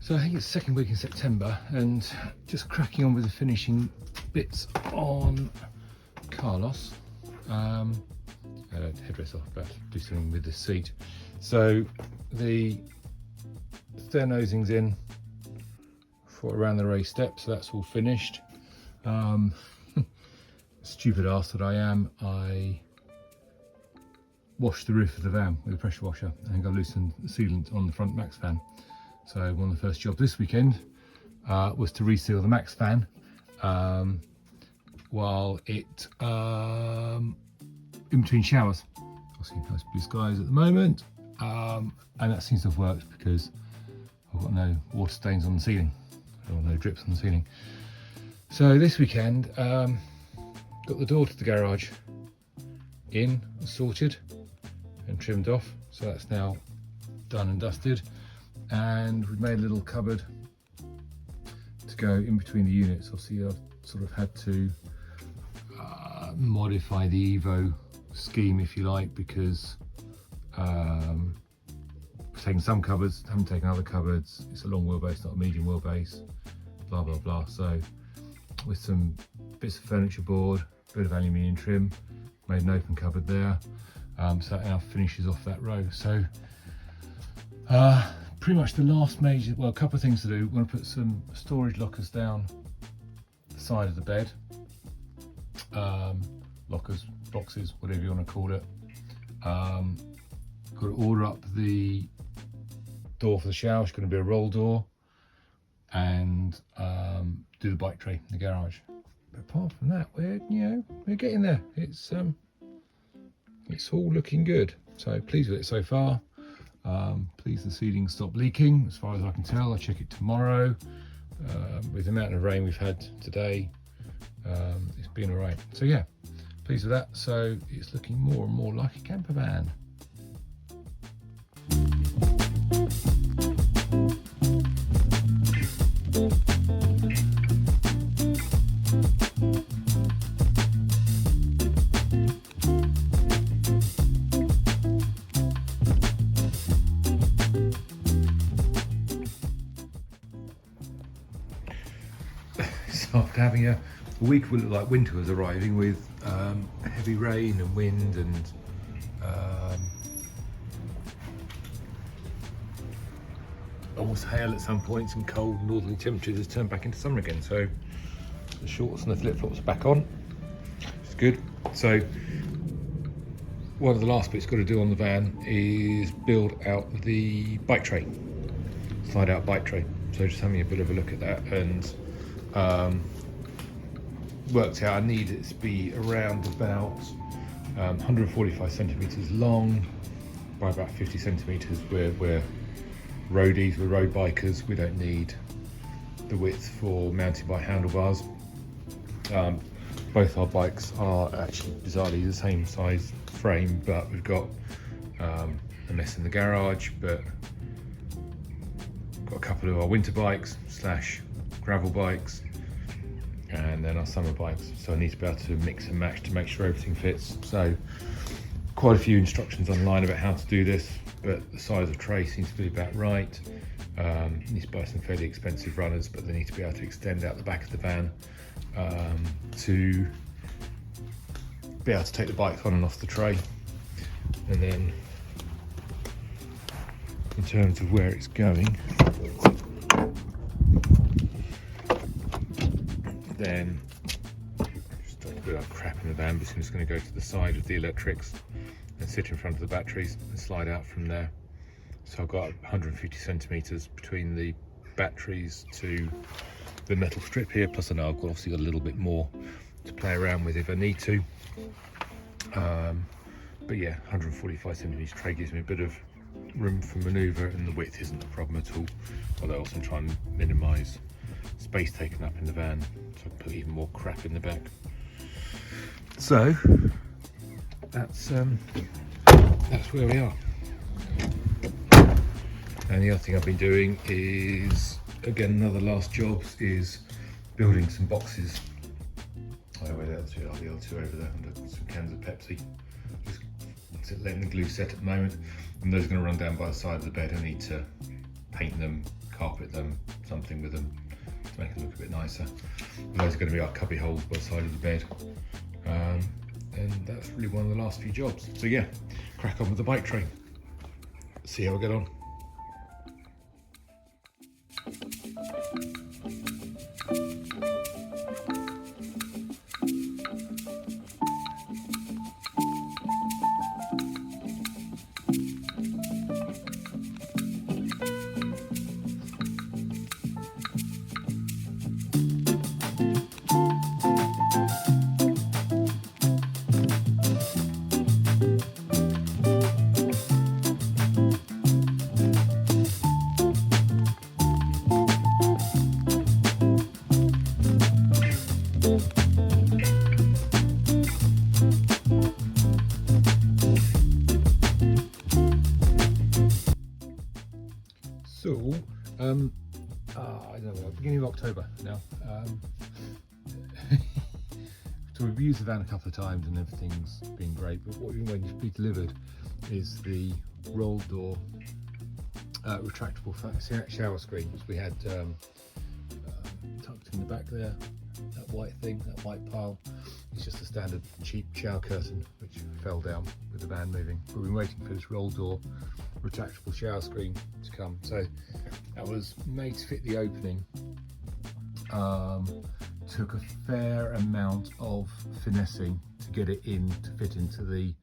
So I think it's the second week in September, and just cracking on with the finishing bits on Carlos. Headrest off, about to do something with the seat. So the stair nosing's in for around the raised step, so that's all finished. Stupid ass that I am, I washed the roof of the van with a pressure washer. I think I loosened the sealant on the front max fan. So one of the first jobs this weekend was to reseal the max fan while it in between showers. Obviously nice blue skies at the moment, and that seems to have worked because I've got no water stains on the ceiling or no drips on the ceiling. So this weekend got the door to the garage in, sorted and trimmed off, so that's now done and dusted. And we've made a little cupboard to go in between the units. Obviously I've sort of had to modify the Evo scheme, if you like, because I've taken some cupboards, haven't taken other cupboards. It's a long wheelbase, not a medium wheelbase, blah blah blah. So with some bits of furniture board, a bit of aluminium trim, made an open cupboard there. So that now finishes off that row. So pretty much the last major, well, a couple of things to do. We're going to put some storage lockers down the side of the bed. Lockers, boxes, whatever you want to call it. Got to order up the door for the shower. It's going to be a roll door, and do the bike tray in the garage. But apart from that, we're getting there. It's all looking good. So pleased with it so far. Pleased the ceiling stopped leaking as far as I can tell. I'll check it tomorrow. With the amount of rain we've had today, it's been all right. So yeah, pleased with that. So it's looking more and more like a camper van. After having a week would look like winter was arriving, with heavy rain and wind and almost hail at some points, and cold northerly temperatures has turned back into summer again. So the shorts and the flip-flops are back on. It's good. So one of the last bits got to do on the van is build out the bike tray, slide out bike tray. So just having a bit of a look at that, and worked out I need it to be around about 145 centimeters long by about 50 centimeters. We're roadies, we're road bikers, we don't need the width for mounting by handlebars. Both our bikes are actually bizarrely the same size frame, but we've got a mess in the garage. But got a couple of our winter bikes / gravel bikes, and then our summer bikes, so I need to be able to mix and match to make sure everything fits. So quite a few instructions online about how to do this, but the size of tray seems to be about right. Need to buy some fairly expensive runners, but they need to be able to extend out the back of the van to be able to take the bikes on and off the tray. And then in terms of where it's going, then just a bit of crap in the van, but I'm just going to go to the side of the electrics and sit in front of the batteries and slide out from there. So I've got 150 centimeters between the batteries to the metal strip here, plus I know I've obviously got a little bit more to play around with if I need to. But yeah, 145 centimeters tray gives me a bit of room for manoeuvre, and the width isn't a problem at all, although I also try and minimise space taken up in the van so I can put even more crap in the back. So that's where we are. And the other thing I've been doing is, again, another last job is building some boxes. I know where the other two are, the other two over there, under some cans of Pepsi. Just letting the glue set at the moment, and those are going to run down by the side of the bed. I need to paint them, carpet them, something with them to make it look a bit nicer. And those are going to be our cubby holes by the side of the bed. And that's really one of the last few jobs. So yeah, crack on with the bike train. See how we get on. So, I don't know, beginning of October now. So we've used the van a couple of times and everything's been great, but what we've been waiting to be delivered is the roll door retractable shower screen, which we had tucked in the back there. That white thing, that white pile, it's just a standard cheap shower curtain which fell down with the van moving. We've been waiting for this roll door retractable shower screen to come. So that was made to fit the opening. Took a fair amount of finessing to get it in to fit into the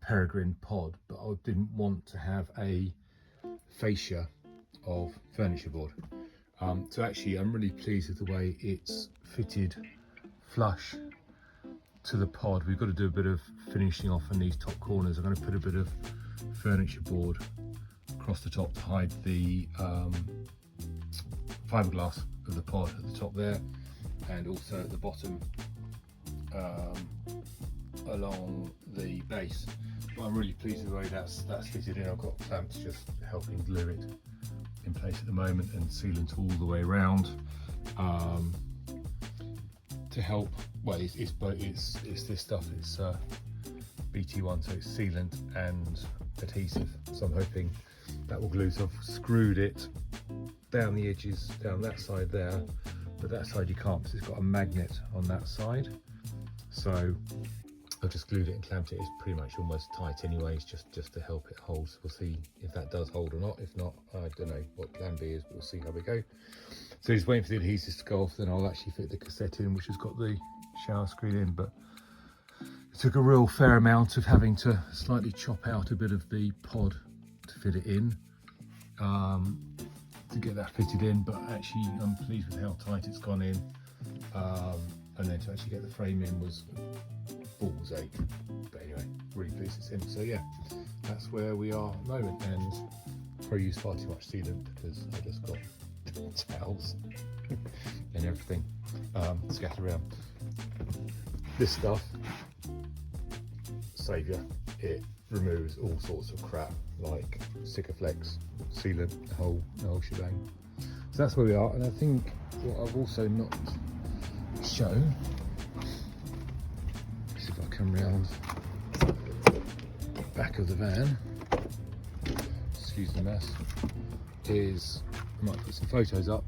Peregrine pod, but I didn't want to have a fascia of furniture board. So actually I'm really pleased with the way it's fitted flush to the pod. We've got to do a bit of finishing off on these top corners. I'm going to put a bit of furniture board across the top to hide the fiberglass of the pod at the top there, and also at the bottom along the base. But I'm really pleased with the way that's fitted in. I've got clamps just helping glue it in place at the moment, and sealant all the way around to help. Well, it's this stuff. It's Pt7, so it's sealant and adhesive. So I'm hoping that will glue. So I've screwed it down the edges, down that side there, but that side you can't because it's got a magnet on that side. So I've just glued it and clamped it. It's pretty much almost tight anyways, just to help it hold. So we'll see if that does hold or not. If not, I don't know what plan B is, but we'll see how we go. So just waiting for the adhesives to go off, then I'll actually fit the cassette in, which has got the shower screen in. But it took a real fair amount of having to slightly chop out a bit of the pod to fit it in, to get that fitted in. But actually I'm pleased with how tight it's gone in, and then to actually get the frame in was balls ache. But anyway, really pleased it's in. So yeah, that's where we are at the moment, and probably used far too much sealant because I just got towels and everything scattered around. This stuff, saviour, it removes all sorts of crap like Sikaflex, sealant, the whole shebang. So that's where we are. And I think what I've also not shown, see if I come round the back of the van, excuse the mess, is I might put some photos up,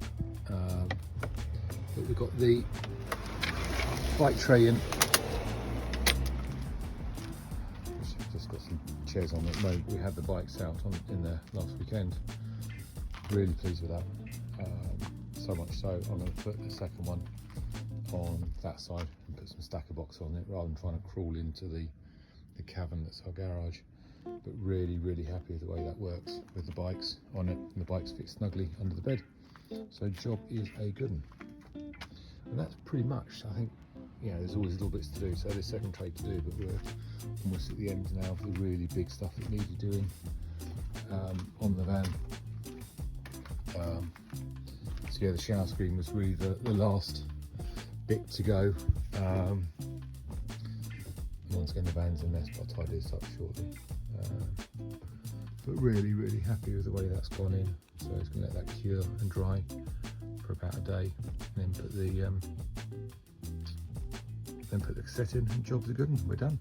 but we've got the bike tray in. Just got some chairs on at the moment. We had the bikes out in there last weekend. Really pleased with that. So much so, I'm going to put the second one on that side and put some stacker box on it rather than trying to crawl into the cavern that's our garage. But really happy with the way that works with the bikes on it, and the bikes fit snugly under the bed. So job is a good one. And that's pretty much, I think, you know, there's always little bits to do, so there's second trade to do, but we're almost at the end now of the really big stuff that needed doing on the van. So yeah, the shower screen was really the last bit to go. Once again, the van's a mess, but I'll tidy this up shortly. But really happy with the way that's gone in. So it's going to let that cure and dry for about a day, and then put the cassette in, and job's a good one. We're done.